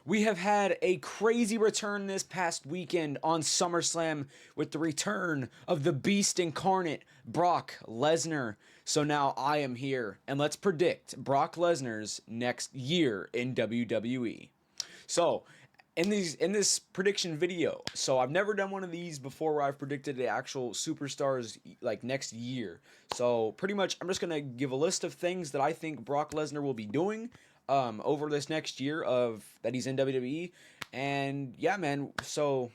We have had a crazy return this past weekend on SummerSlam with the return of the Beast Incarnate, Brock Lesnar. So now I am here, and let's predict Brock Lesnar's next year in WWE. So, in this prediction video, so I've never done one of these before where I've predicted the actual superstars like next year. So pretty much I'm just gonna give a list of things that I think Brock Lesnar will be doing over this next year of that he's in WWE. And yeah, man, so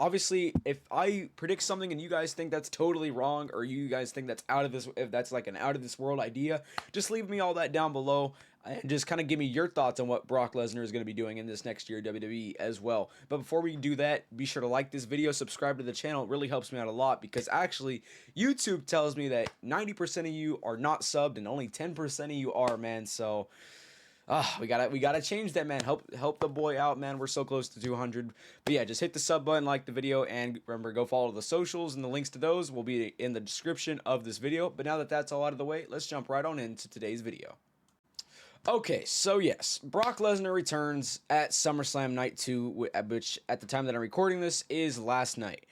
obviously if I predict something and you guys think that's totally wrong, or you guys think that's out of this, if that's like an out of this world idea, just leave me all that down below and just kind of give me your thoughts on what Brock Lesnar is going to be doing in this next year WWE as well. But before we do that, be sure to like this video, subscribe to the channel. It really helps me out a lot, because actually YouTube tells me that 90% of you are not subbed and only 10% of you are, man. So we gotta change that, man. Help the boy out, man. We're so close to 200. But yeah, just hit the sub button, like the video, and remember, go follow the socials, and the links to those will be in the description of this video. But now that that's all out of the way, let's jump right on into today's video. Okay, so yes, Brock Lesnar returns at SummerSlam Night 2, which at the time that I'm recording this is last night.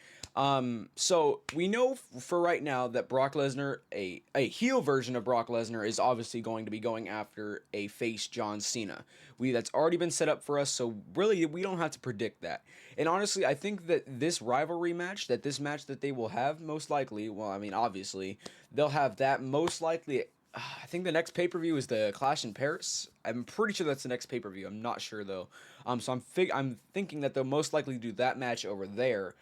So we know for right now that Brock Lesnar, a heel version of Brock Lesnar, is obviously going to be going after a face John Cena. That's already been set up for us, so really we don't have to predict that. And honestly, I think that this rivalry match, this match that they will have most likely, well, I mean, obviously, they'll have that most likely. I think the next pay-per-view is the Clash in Paris. I'm pretty sure that's the next pay-per-view. I'm not sure though. So I'm thinking that they'll most likely do that match over there.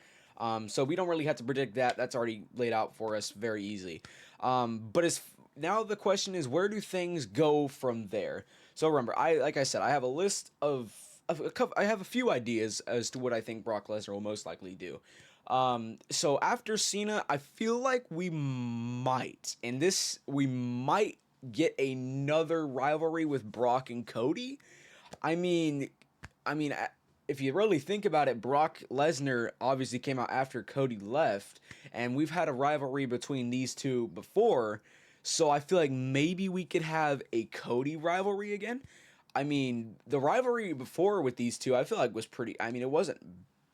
So we don't really have to predict that. That's already laid out for us very easily. But now the question is, where do things go from there? So remember, like I said, I have a list of I have a few ideas as to what I think Brock Lesnar will most likely do. So after Cena, I feel like we might get another rivalry with Brock and Cody. I mean, if you really think about it, Brock Lesnar obviously came out after Cody left, and we've had a rivalry between these two before, so I feel like maybe we could have a Cody rivalry again. I mean, the rivalry before with these two, I feel like was pretty. I mean, it wasn't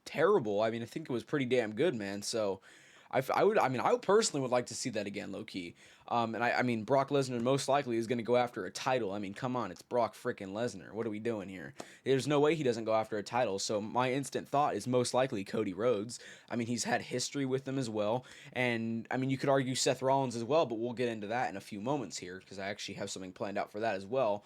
terrible. I mean, I think it was pretty damn good, man. So, I personally would like to see that again, low key. And I mean, Brock Lesnar most likely is going to go after a title. I mean, come on, it's Brock freaking Lesnar. What are we doing here? There's no way he doesn't go after a title. So my instant thought is most likely Cody Rhodes. I mean, he's had history with them as well, and I mean, you could argue Seth Rollins as well, but we'll get into that in a few moments here, because I actually have something planned out for that as well.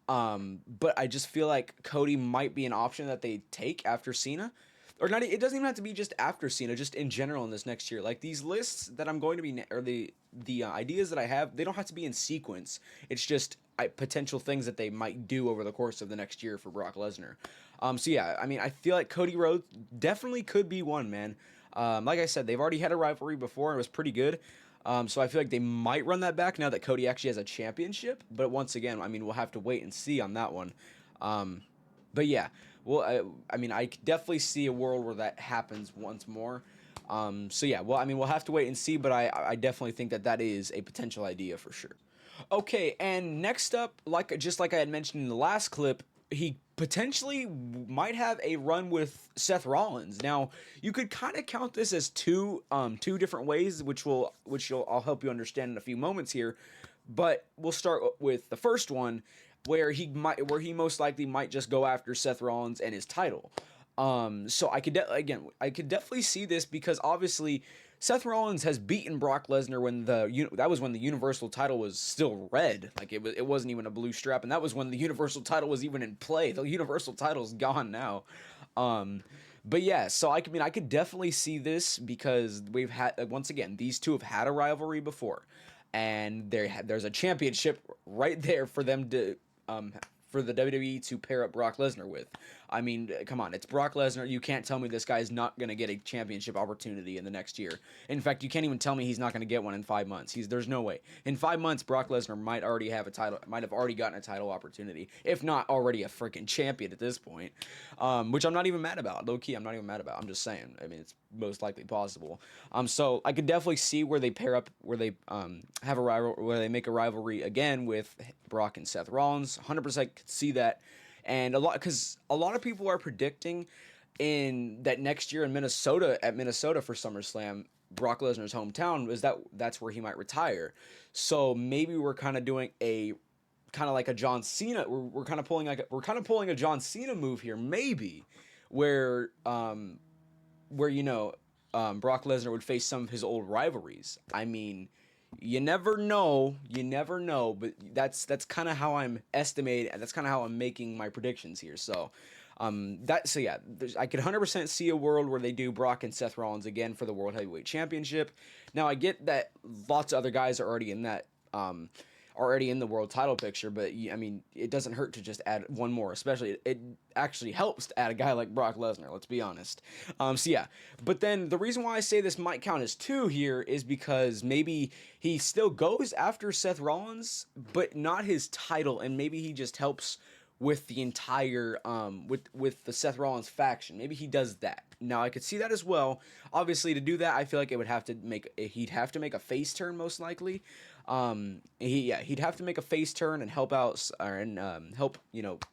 But I just feel like Cody might be an option that they take after Cena. Or not, it doesn't even have to be just after Cena, just in general in this next year. Like, these lists that I'm going to be, or the ideas that I have, they don't have to be in sequence. It's just potential things that they might do over the course of the next year for Brock Lesnar. So yeah, I mean, I feel like Cody Rhodes definitely could be one, man. Like I said, they've already had a rivalry before, and it was pretty good. So I feel like they might run that back now that Cody actually has a championship. But once again, I mean, we'll have to wait and see on that one. But yeah, well, I mean, I could definitely see a world where that happens once more. So yeah, well, I mean, we'll have to wait and see, but I definitely think that is a potential idea for sure. Okay, and next up, just like I had mentioned in the last clip, he potentially might have a run with Seth Rollins. Now, you could kind of count this as two different ways, which I'll help you understand in a few moments here. But we'll start with the first one, where he most likely might just go after Seth Rollins and his title. So I could definitely see this, because obviously Seth Rollins has beaten Brock Lesnar when that was when the Universal title was still red. Like, it wasn't even a blue strap, and that was when the Universal title was even in play. The Universal title's gone now. But yeah, so I could definitely see this, because we've had, once again, these two have had a rivalry before, and there's a championship right there for them to for the WWE to pair up Brock Lesnar with. I mean, come on, it's Brock Lesnar. You can't tell me this guy is not going to get a championship opportunity in the next year. In fact, you can't even tell me he's not going to get one in 5 months. There's no way. In 5 months, Brock Lesnar might have already gotten a title opportunity, if not already a freaking champion at this point, which I'm not even mad about. Low key, I'm not even mad about. I'm just saying. I mean, it's most likely possible. So I could definitely see where they pair up, where they have a rival, where they make a rivalry again with Brock and Seth Rollins. 100% could see that. and a lot of people are predicting in that next year in Minnesota for SummerSlam, Brock Lesnar's hometown, that's where he might retire. So maybe we're kind of doing a kind of like a John Cena. We're kind of pulling a John Cena move here, maybe, where Brock Lesnar would face some of his old rivalries. I mean, you never know, but that's kind of how I'm estimating. That's kind of how I'm making my predictions here. Yeah, I could 100% see a world where they do Brock and Seth Rollins again for the World Heavyweight Championship. Now I get that lots of other guys are already in that already in the world title picture, but I mean, it doesn't hurt to just add one more, especially it actually helps to add a guy like Brock Lesnar, let's be honest. Yeah, but then the reason why I say this might count as two here is because maybe he still goes after Seth Rollins, but not his title, and maybe he just helps with the entire with the Seth Rollins faction. Maybe he does that. Now I could see that as well. Obviously, to do that, I feel like he'd have to make a face turn most likely. He'd have to make a face turn and help out and help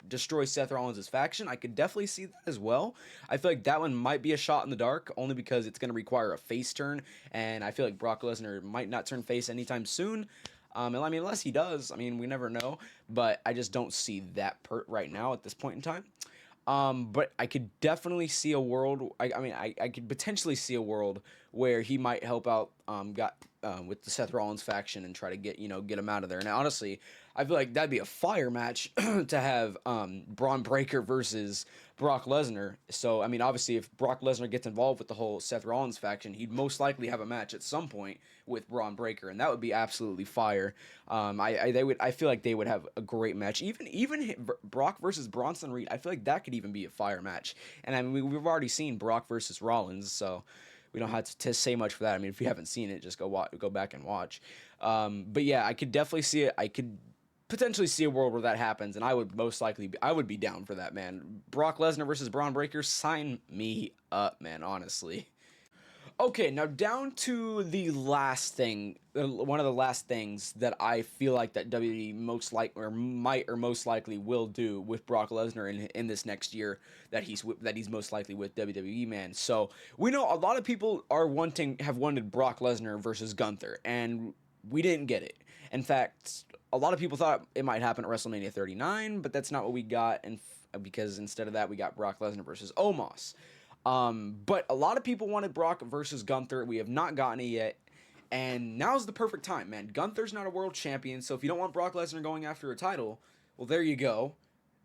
destroy Seth Rollins' faction. I could definitely see that as well. I feel like that one might be a shot in the dark only because it's going to require a face turn, and I feel like Brock Lesnar might not turn face anytime soon. And I mean, unless he does, I mean, we never know. But I just don't see that right now at this point in time. But I could definitely see a world. I could potentially see a world where he might help out. With the Seth Rollins faction and try to get him out of there. And honestly, I feel like that'd be a fire match to have Braun Breaker versus Brock Lesnar. So I mean, obviously, if Brock Lesnar gets involved with the whole Seth Rollins faction, he'd most likely have a match at some point with Braun Breaker, and that would be absolutely fire. I feel like they would have a great match. Even Brock versus Bronson Reed, I feel like that could even be a fire match. And I mean, we've already seen Brock versus Rollins, so we don't have to say much for that. I mean, if you haven't seen it, just go back and watch. But yeah, I could definitely see it. I could potentially see a world where that happens, and I would be down for that, man. Brock Lesnar versus Braun Breaker, sign me up, man. Honestly. Okay, now down to the last thing, one of the last things that I feel like that WWE most likely will do with Brock Lesnar in this next year that he's most likely with WWE, man. So we know a lot of people have wanted Brock Lesnar versus Gunther, and we didn't get it. In fact, a lot of people thought it might happen at WrestleMania 39, but that's not what we got, and because instead of that we got Brock Lesnar versus Omos. But a lot of people wanted Brock versus Gunther. We have not gotten it yet. And now's the perfect time, man. Gunther's not a world champion, so if you don't want Brock Lesnar going after a title, well, there you go.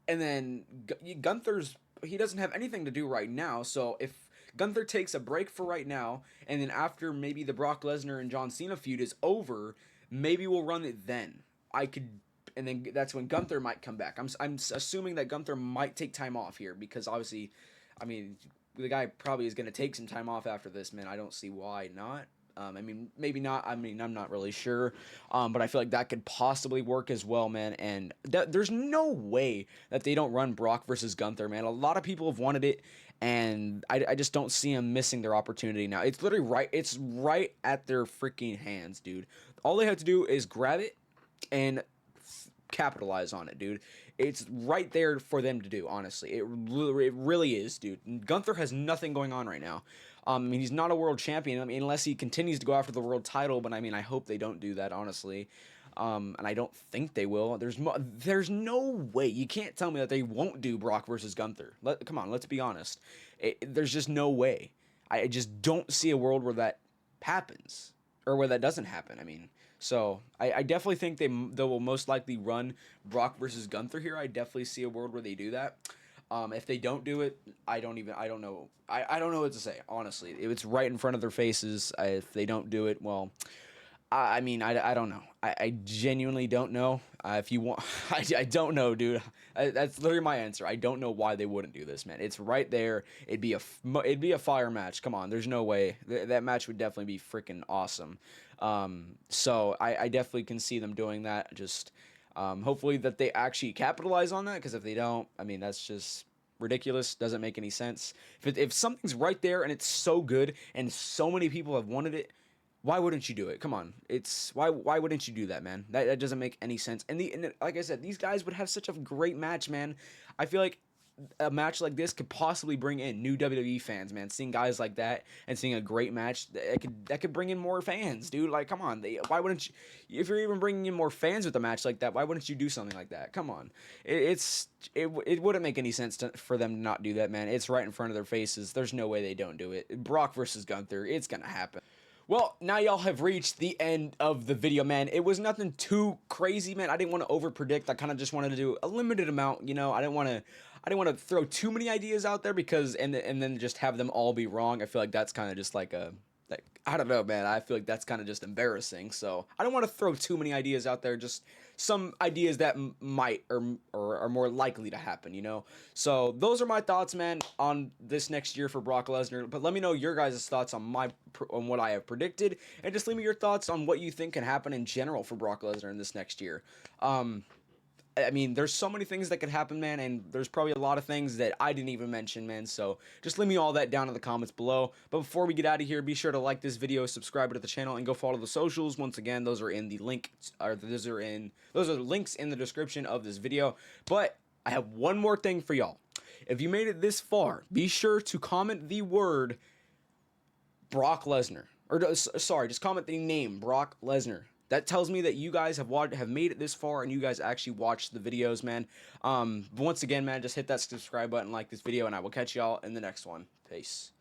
And then he doesn't have anything to do right now, so if Gunther takes a break for right now, and then after maybe the Brock Lesnar and John Cena feud is over, maybe we'll run it then. And then that's when Gunther might come back. I'm assuming that Gunther might take time off here, because obviously, I mean, the guy probably is going to take some time off after this, man. I don't see why not. I mean, maybe not. I mean, I'm not really sure. But I feel like that could possibly work as well, man. And there's no way that they don't run Brock versus Gunther, man. A lot of people have wanted it, and I just don't see them missing their opportunity now. It's literally right. It's right at their freaking hands, dude. All they have to do is grab it and capitalize on it, dude. It's right there for them to do, honestly. It really is, dude. Gunther has nothing going on right now. I mean, he's not a world champion. I mean, unless he continues to go after the world title, but I mean, I hope they don't do that, honestly. And I don't think they will. There's no way. You can't tell me that they won't do Brock versus Gunther. Come on, let's be honest. There's just no way. I just don't see a world where that happens, or where that doesn't happen. I mean, so I definitely think they will most likely run Brock versus Gunther here. I definitely see a world where they do that. If they don't do it, I don't know. I don't know what to say, honestly. It's right in front of their faces. If they don't do it, well, I mean, I don't know. I genuinely don't know. If you want, I don't know, dude. That's literally my answer. I don't know why they wouldn't do this, man. It's right there. It'd be a fire match. Come on, there's no way. That match would definitely be freaking awesome. So I definitely can see them doing that. Just hopefully that they actually capitalize on that, because if they don't, I mean, that's just ridiculous. Doesn't make any sense. If something's right there and it's so good and so many people have wanted it, Why wouldn't you do it? Come on, why wouldn't you do that, man? That doesn't make any sense. And like I said, these guys would have such a great match, man. I feel like a match like this could possibly bring in new WWE fans, man. Seeing guys like that and seeing a great match, that could bring in more fans, dude. Like, come on, why wouldn't you? If you're even bringing in more fans with a match like that, why wouldn't you do something like that? Come on, it wouldn't make any sense for them to not do that, man. It's right in front of their faces. There's no way they don't do it. Brock versus Gunther, it's gonna happen. Well, now y'all have reached the end of the video, man. It was nothing too crazy, man. I didn't want to over predict. I kind of just wanted to do a limited amount, you know. I didn't want to throw too many ideas out there because and then just have them all be wrong. I feel like that's kind of just like I don't know, man. I feel like that's kind of just embarrassing. So I don't want to throw too many ideas out there. Just some ideas that might or are more likely to happen, you know. So those are my thoughts, man, on this next year for Brock Lesnar. But let me know your guys' thoughts on what I have predicted, and just leave me your thoughts on what you think can happen in general for Brock Lesnar in this next year. I mean, there's so many things that could happen, man, and there's probably a lot of things that I didn't even mention, man, so just leave me all that down in the comments below. But before we get out of here, be sure to like this video, subscribe to the channel, and go follow the socials. Once again, those are in the link, or those are the links in the description of this video. But I have one more thing for y'all. If you made it this far, be sure to comment the word Brock Lesnar, or sorry, just comment the name Brock Lesnar. That tells me that you guys have made it this far and you guys actually watched the videos, man. Once again, man, just hit that subscribe button, like this video, and I will catch y'all in the next one. Peace.